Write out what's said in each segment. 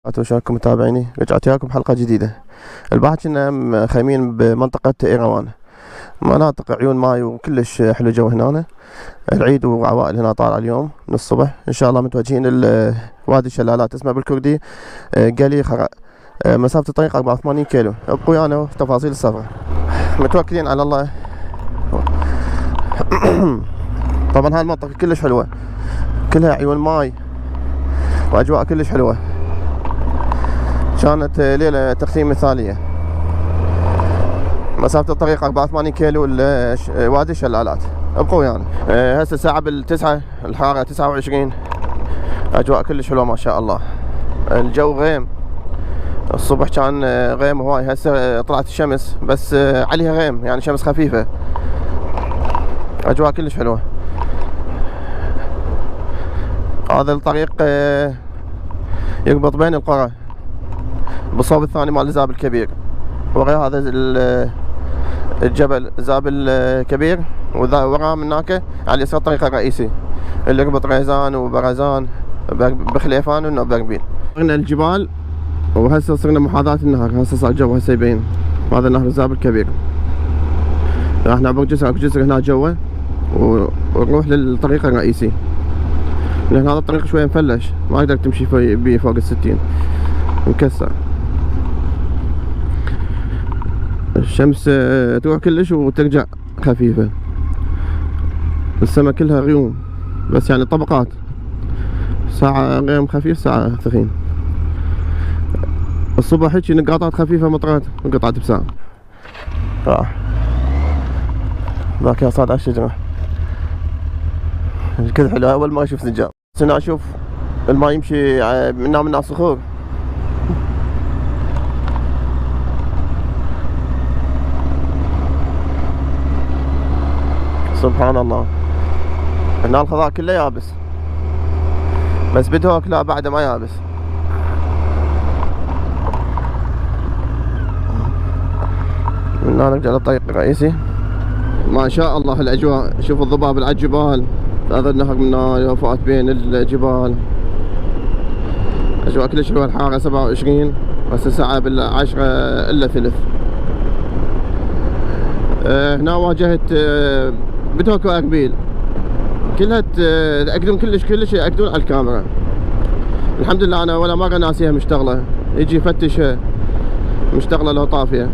وشاركم متابعيني، رجعت وياكم حلقة جديدة. البارحة كنا خيمين بمنطقة إيروان، مناطق عيون ماي وكلش حلو جو هنا. العيد وعوائل هنا طالعة اليوم من الصبح إن شاء الله. متوجهين وادي الشلالات، اسمه بالكردي قلي خرا. مسافة الطريق 84 كيلو. ابقوا ويانا وتفاصيل السفر، متوكلين على الله. طبعا هاي المنطقة كلش حلوة، كلها عيون ماي وأجواء كلش حلوة. كانت ليلة تقسيم مثالية. مسافة الطريق 84 كيلو وادي الشلالات. ابقوا ويانا. هسه الساعة بالتسعة، الحرارة 29، أجواء كلش حلوة ما شاء الله. الجو غيم، الصبح كان غيم هواي، هسه طلعت الشمس بس عليها غيم، يعني شمس خفيفة. أجواء كلش حلوة. هذا الطريق يربط بين القرى بالصوب الثاني مال الزاب الكبير، ورا هذا الجبل زاب الكبير، وراه من هناك على اليسار الطريق الرئيسي اللي يربط ريزان وبرزان بخليفان ونوبربين. صرنا الجبال وهسه صرنا محاذاة النهر، هسه صار الجو هسه يبين. هذا نهر الزاب الكبير. راح نعبر جسر، اكو جسر هنا جوا ونروح للطريق الرئيسي، لان هذا الطريق شوي مفلش، ما اقدر تمشي بيه فوق ال60، مكسر. الشمس تروح كلش وترجع خفيفة. السماء كلها غيوم، بس يعني طبقات، ساعة غيم خفيف ساعة ثخين. الصبح هيجي نقاطات خفيفة مطرات وقطعت بساعة. ذاك يا صاد على الشجرة كذا حلو. أول ما أشوف سنجاب هنا أشوف الماء يمشي من الصخور. سبحان الله. هنا الخضار كله يابس، بس بدهوك لا بعده ما يابس. من هنا نرجع للطريق الرئيسي. ما شاء الله الأجواء، شوف الضباب على الجبال، هذا النهر من هنا وفات بين الجبال. أجواء كلش حلوة. الحرارة 27، بس الساعة بال10 إلا ثلث. هنا واجهت بدهوك وأربيل، كلها تأكدون كلش يأكدون على الكاميرا. الحمد لله أنا ولا مرة ناسيها مشتغلة، يجي يفتش مشتغلة لو طافية.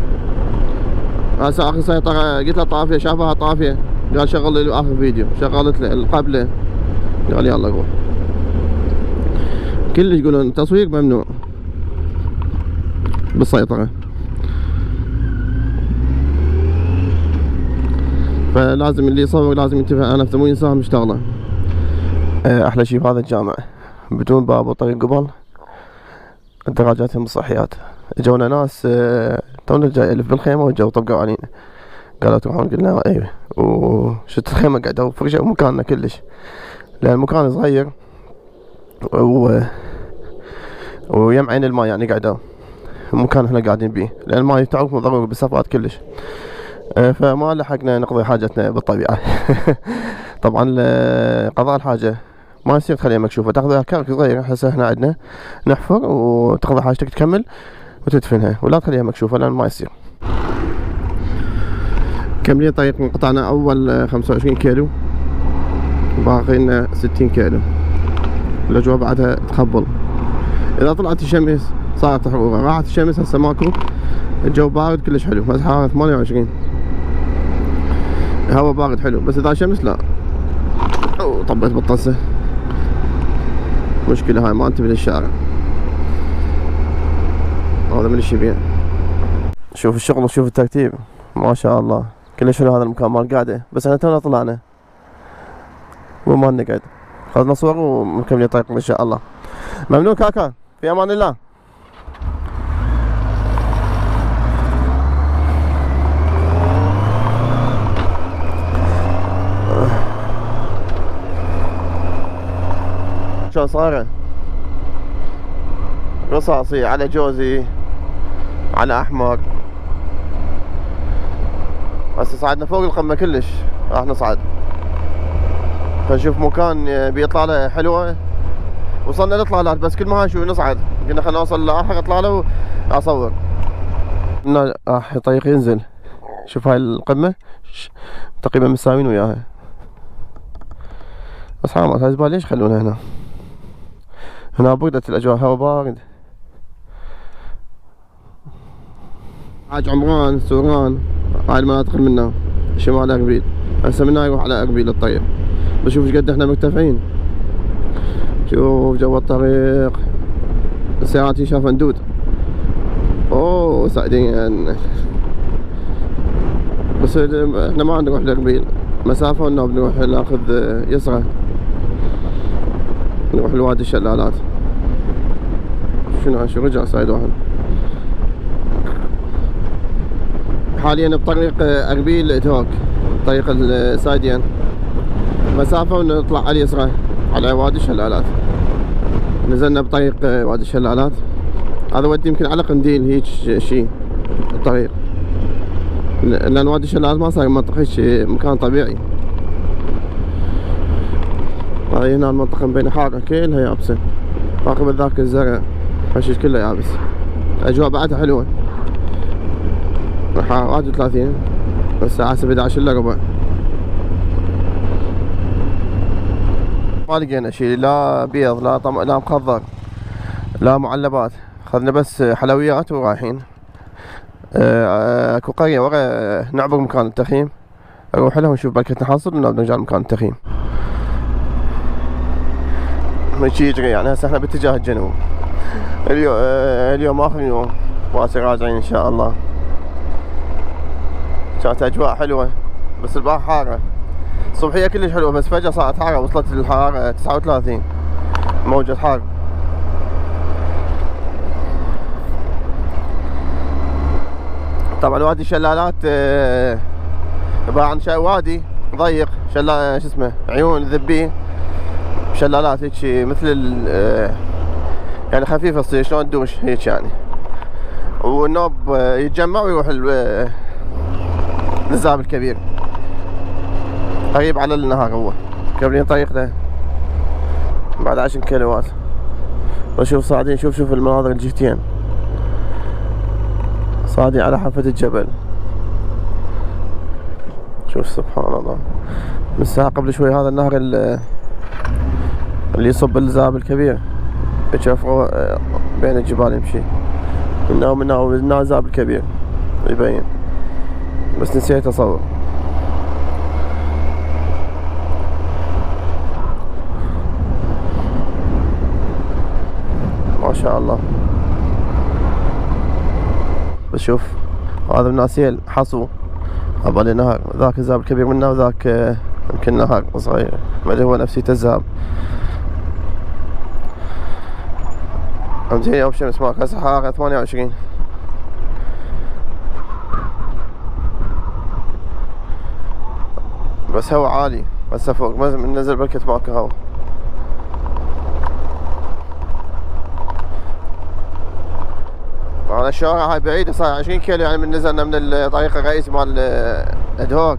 هسه آخر سيطرة قلت له طافية، شافها طافية، قال شغل لي آخر فيديو. شغلت له قبله، قال يلا روح. كلش يقولون التصوير ممنوع بالسيطرة، فلازم اللي يصور لازم ينتبه على نفسه، مو ينساها مشتغله. احلى شيء بهذا الجامع بدون باب وطريق قبل، دراجاتهم صحيات. اجونا ناس تونا جاي الف بالخيمه وجو طبقوا علينا، قالوا تروحون، قلنا ايوه. وشفت الخيمه قاعده فرجوا مكاننا كلش، لان المكان صغير ويم عين الماء، يعني قاعدوا المكان احنا قاعدين بيه، لان الماء تعرفون ضروري بالسفرات كلش. فما لحقنا نقضي حاجتنا بالطبيعة. طبعا قضاء الحاجة ما يصير تخليها مكشوفة، تاخذها كرك صغير هسه احنا عندنا نحفر وتاخذ حاجتك تكمل وتدفنها، ولا تخليها مكشوفة لان ما يصير. كملين طريق، من قطعنا اول 25 كيلو، باقي لنا 60 كيلو. الاجواء بعدها تخبل. اذا طلعت الشمس صارت حرورة، راحت الشمس هسه ماكو، الجو بارد كلش حلو، بس حرارة 28، الهواء بارد حلو، بس اذا شمس لا. طبيت بالطسة، مشكلة هاي ما انتبه للشارع. هذا من الشبيه. شوف الشغل وشوف الترتيب ما شاء الله، كلش حلو هذا المكان مال قاعدة. بس احنا تونا طلعنا وما نقعد، خذنا صور ومكملين طريقنا ان شاء الله. ممنون كاكا، في امان الله. شو صايرة رصاصي على جوزي على احمر. هسه صعدنا فوق القمة كلش، راح نصعد فنشوف مكان بيطلع له حلوة. وصلنا الاطلالات، بس كل ما شو نصعد قلنا خلنا نوصل لاخر اطلع له اصور. قلنا راح الطريق ينزل. شوف هاي القمة تقريبا متساويين وياها، بس حرام هاي الزبالة ليش يخلونها هنا؟ هنا بردت الاجواء، هوا بارد. حاج عمران سوران هاي المناطق منا شمال اربيل. هسه منا يروح على اربيل الطريق. بشوف ايش قد احنا مرتفعين. شوف جو الطريق، السيارات ينشاف ندود. اوه سعيدين. بس احنا ما نروح لاربيل مسافة، وانه بنروح ناخذ يسرى نروح لوادي الشلالات. شو رجع صايد واحد. حاليا بطريق اربيل اتوك، طريق السايدين مسافة، ونطلع على اليسرى على وادي الشلالات. نزلنا بطريق وادي الشلالات، هذا ودي يمكن على قنديل هيك شيء الطريق، لان وادي الشلالات ما صار منطقة هيك مكان طبيعي. هاي هنا المنطقة بين حارة كلها يابسة، عقب ذاك الزرع هالشي كله يابس. الاجواء بعدها حلوة. 31 الساعة 11 الا ربع. ما لقينا شيء، لا بيض لا مخضر لا معلبات، اخذنا بس حلويات ورايحين. اكو قرية ورا نعبر مكان التخييم، نروح لها ونشوف بلكة نحصل ونرجع لمكان التخييم. مشي يجري يعني. هسه احنا باتجاه الجنوب. اليوم اخر يوم واسي راجعين ان شاء الله. كانت اجواء حلوة بس البحر حارة. الصبحية كلش حلوة بس فجأة صارت حارة، وصلت الحرارة 39 موجة حار. طبعا وادي الشلالات عبارة عن وادي ضيق، شو اسمه، عيون ذبي، شلالات هيك مثل يعني خفيفة تصير شلون تدوش هيك يعني، والنوب يتجمع ويروح للزاب الكبير قريب على النهر. هو كابلين طريقنا بعد 10 كيلوات. وشوف صاعدين، شوف المناظر الجهتين، صاعدين على حافة الجبل. شوف سبحان الله. من الساعة قبل شوي هذا النهر اللي يصب الزاب الكبير تشوفوا بين الجبال يمشي من الزاب الكبير يبين، بس نسيت اصور. ما شاء الله. بس شوف هذا الناسيل حصو عبالي نهر، ذاك الزاب الكبير منه وذاك يمكن نهر صغير، ما ادري هو نفسية الزاب. زين يوم شمس ماك، هسه حرارة 28. بس هو عالي هسه فوق، ما ننزل بركة ماك هوا. على الشارع هاي بعيدة، صار 20 كيلو يعني. من نزلنا من الطريق الرئيسي مال ادهوك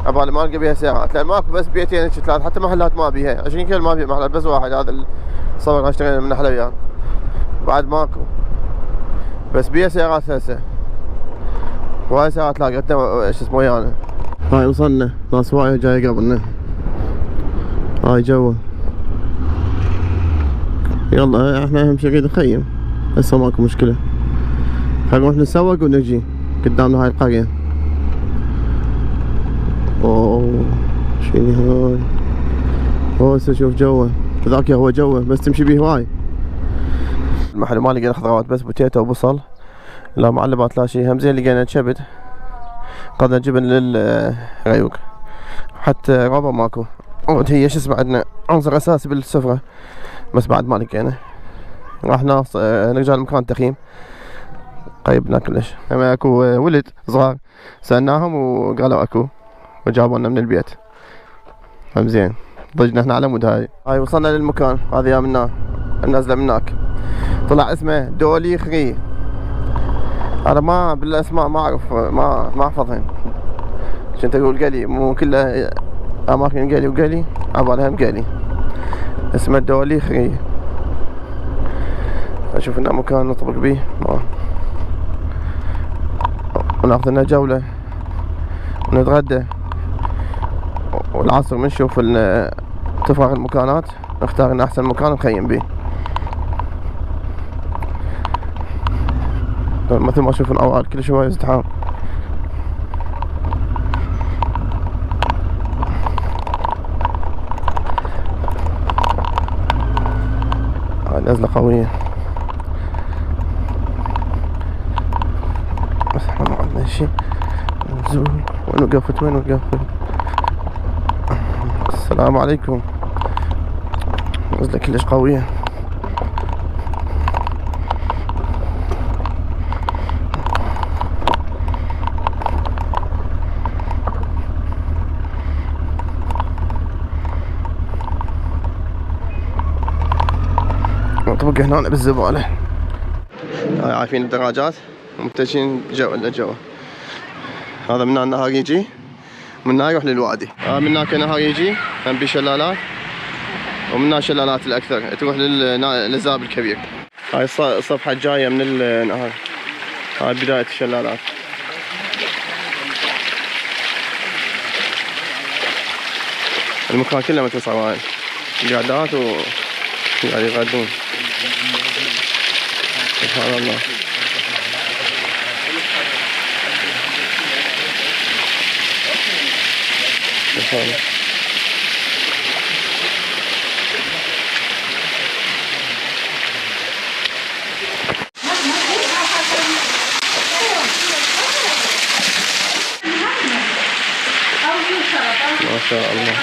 عبالي ما نلقى بيها سيارات، لان ماكو بس بيتين ثلاث، حتى محلات ما بيها. 20 كيلو ما بيها محلات، بس واحد هذا الصور اشترينا من حلويات، بعد ماكو. بس بيها سيارات هسه، وهاي سيارات لاقيتنا شو اسمه ويانا. هاي وصلنا، ناس وايد جاي قبلنا. هاي جوا. يلا احنا اهم شي نريد نخيم، هسه ماكو مشكلة. خلينا نروح نتسوق ونجي قدامنا هاي القرية. اوه شنو هاي؟ اوه هسه شوف جوه، ذاك هو جوه بس تمشي بيه هواي. المحل ما لقينا خضروات، بس بوتيتو وبصل، لا معلبات لا شي. هم زين لقينا كبد، قدنا جبن للغيوق، حتى ربع ماكو. عود هي شو اسمه عندنا عنصر اساسي بالسفرة، بس بعد ما لقينا. راح نرجع لمكان التخييم قريب ناكلش. اما اكو ولد صغار سألناهم وقالوا اكو، وجابوا لنا من البيت. هم زين ضجنا احنا على مود. هاي وصلنا للمكان، هذا يا منا النازله من هناك، طلع اسمه دولي خري. انا ما بالاسماء ما اعرف، ما احفظهن. كنت اقول قلي، مو كلها اماكن قلي وقلي عبالها قلي. اسمه دولي خري. اشوف لنا مكان نطبق بيه وناخذ لنا جولة ونتغدى، والعصر بنشوف تفرغ المكانات، نختار لنا احسن مكان نخيم بيه. مثل ما تشوفون اوقات كل شوية ازدحام. هاي نزلة قوية، بس احنا ما عندنا شي نزول. وين وقفت وين وقفت؟ السلام عليكم. نزلة كلش قوية. نطبق هنا بالزبالة. هاي عارفين الدراجات متجهين لجوا. هذا من النهار يجي، من هنا يروح للوادي. من هناك نهر يجي بيه شلالات، ومن هنا شلالات الأكثر تروح للزاب الكبير. هاي الصفحة الجاية من النهر، هاي بداية الشلالات. المكان كله مثل صواري، قعدات وقاعد يغدون. سبحان الله. سبحان الله. ما شاء الله.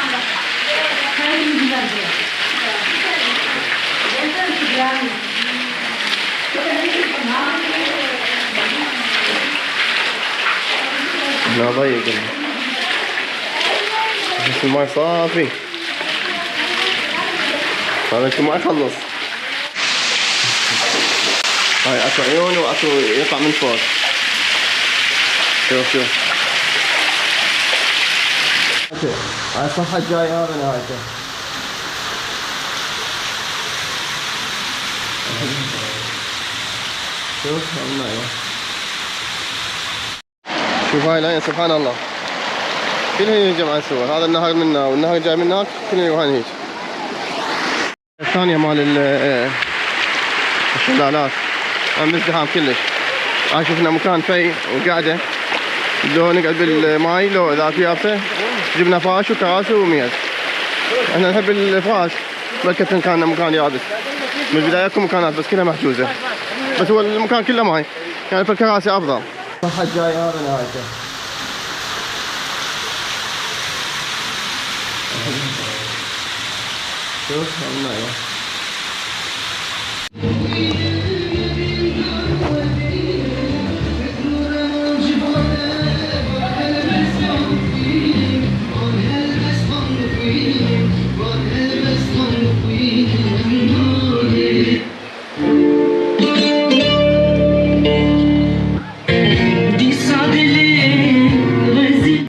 لا ضيق بس الماي صافي. هذا انت ما يخلص. هاي اكو عيون واكو يطلع من فوق. شوف هاي الصفحة الجاية هذا نهايته. شوف شوف هاي العين سبحان الله، كلها يا جماعة الصور. هذا النهر منا والنهر جاي من هناك، كلها يروحون هيك. الثانية مال الشلالات عم ازدحام كلش. هاي شفنا مكان في وقاعدة، لو نقعد بالماي لو اذا في يابسة جبنا فراش وكراسي وميز. احنا نحب الفراش، بلكن كان مكان يابس من البداية. اكو مكانات بس كلها محجوزة، بس هو المكان كله ماي، يعني في الكراسي افضل. الصفحة الجاية هذا نهايته. شوف الماء.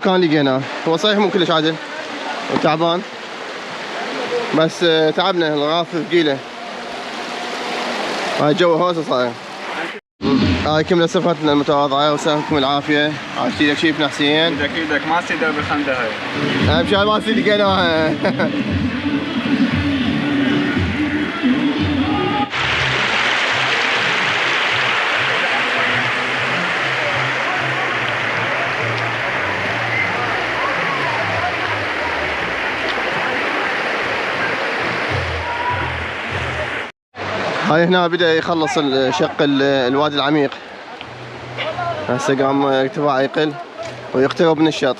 كان لقيناه، هو صحيح مو كلش عدل وتعبان، بس تعبنا، الغراف ثقيله. هاي جو هوسه صاير. هاي كملت سفرتنا المتواضعه، وسلامكم العافيه. عاشتي لك شي ابن حسين؟ اكيدك ما تصير درب الخندق هاي. اهم شي ما تصير لقيناها. هاي هنا بدأ يخلص شق الوادي العميق. هسه قام ارتفاعه يقل ويقترب من الشط.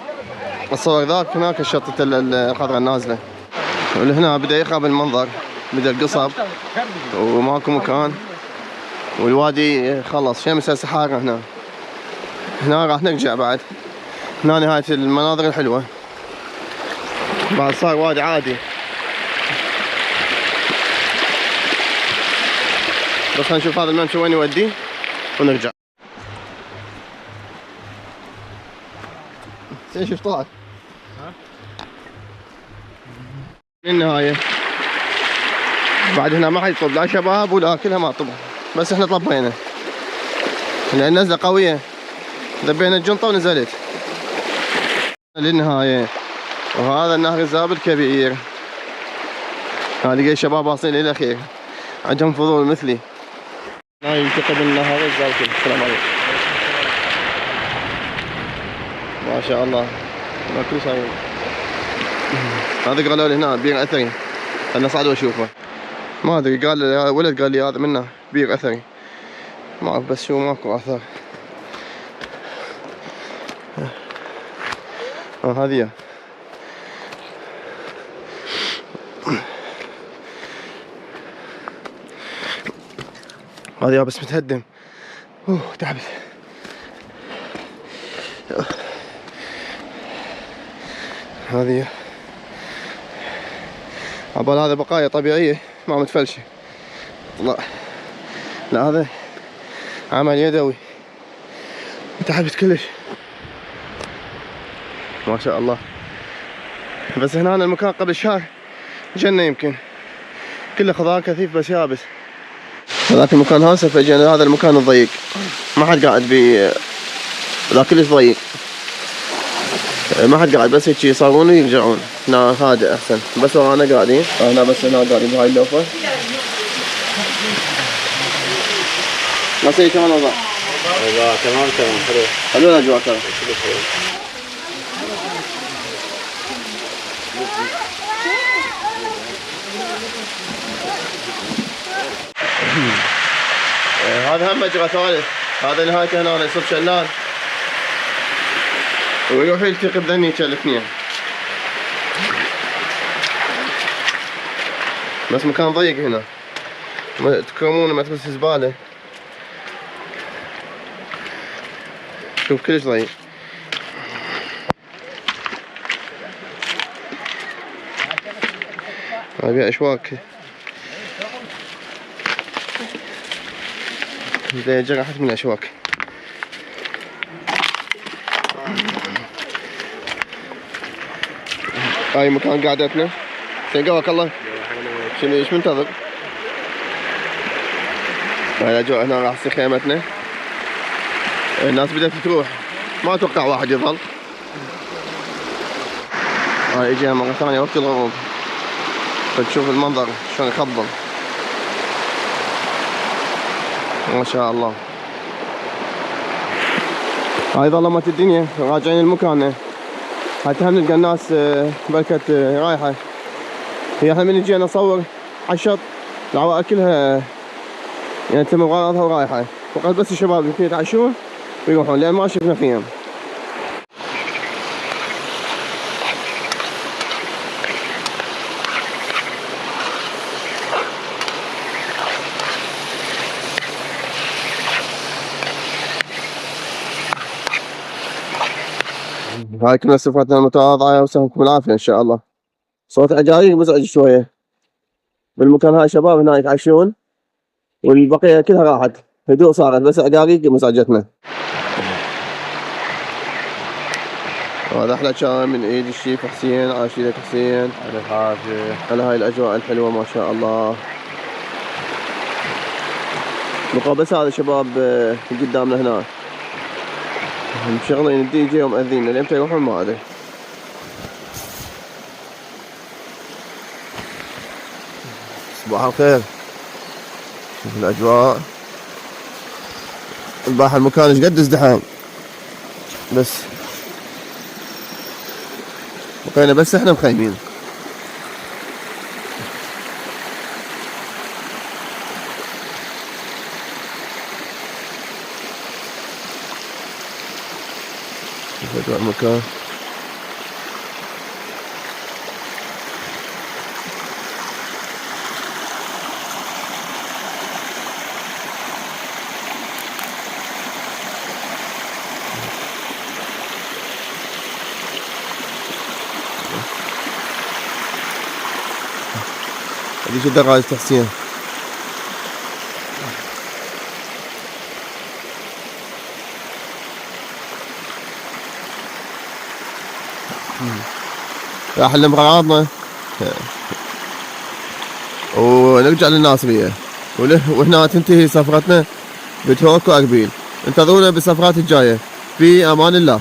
الصور ذاك هناك الشط الخضراء النازلة، ولهنا بدأ يقرب المنظر، بدأ القصب وماكو مكان، والوادي خلص شمس هسه حارة. هنا راح نرجع بعد. هنا نهاية المناظر الحلوة، بعد صار وادي عادي. بس هنشوف هذا الممشى وين يودي ونرجع. شوف طلعت النهاية. بعد هنا ما حد يطب، لا شباب ولا كلها ما طبوا. بس احنا طبينا لان نزله قويه، ذبينا الجنطه ونزلت للنهايه. وهذا النهر الزاب الكبير، هذه الشباب واصلين للاخير عندهم فضول مثلي. هاي يلتقي بالنهر الزاب الكبير. السلام عليكم. ما شاء الله ما كل شيء. هذا قالوا لي هنا بير اثري، خلنا صعد واشوفه. ما ادري، قال ولد قال لي هذا منه بير اثري، ما اعرف بس شو ماكو اثر. هذه هذه بس متهدم. تعبت. هذه عبال هذا بقايا طبيعية ما متفلشة. لا هذا عمل يدوي. تعبت كلش ما شاء الله. بس هنا المكان قبل شهر جنة يمكن، كله خضار كثيف بس يابس. هذاك المكان هسه فجأة هذا المكان الضيق ما حد قاعد بي، ذا كلش ضيق ما حد قاعد، بس هيك يصورون ويرجعون. هنا هادئ احسن، بس ورانا قاعدين هنا، بس هنا قاعدين بهاي اللوفة. نصيحة كمان وضع تمام حلو حلو الاجواء ترى. هذا هم مجرى ثالث، هذا نهايته هنا يصب شلال ويروح يلتقي بذنيك الاثنين. بس مكان ضيق هنا، تكرمون ما تبث زبالة. شوف كلش ضيق. هاي اشواك جرحت من الاشواك. هاي مكان قعدتنا. قواك الله. شنو ايش منتظر؟ هاي الاجواء هنا راح تصير خيمتنا. الناس بدأت تروح، ما اتوقع واحد يظل. هاي اجينا مرة ثانية وقت الغروب، فتشوف المنظر شلون يخضم ما شاء الله. هاي ظلمت الدنيا، راجعين المكان. حتى هم نلقى الناس بركت رايحة. هي احنا من جينا نصور على الشط العوائل كلها يعني تم غراضها ورايحة، فقط بس الشباب يمكن يتعشون ويروحون لأن ما شفنا خيام. هاي كلها صفاتنا المتواضعة وسهمكم العافية إن شاء الله. صوت عجايب مزعج شوية بالمكان. هاي شباب هنا يتعشون والبقية كلها راحت، هدوء صارت، بس عقاريق مزعجتنا. هذا أحلى شاي من إيد الشيف حسين. عاش لك حسين على العافية على هاي الأجواء الحلوة ما شاء الله. بس هذا شباب قدامنا هنا مشغلين الدي جي ومأذينا لين يروحون ما أدري. صباح الخير. شوف الأجواء، الباحة المكان ايش قد ازدحام، بس بقينا بس احنا مخيمين. شوف أجواء المكان. هذيك الدراجة تحسين. راح نلم غراضنا ونرجع للناصرية. وهنا تنتهي سفرتنا بتهوك وأربيل. انتظرونا بالسفرات الجاية في أمان الله.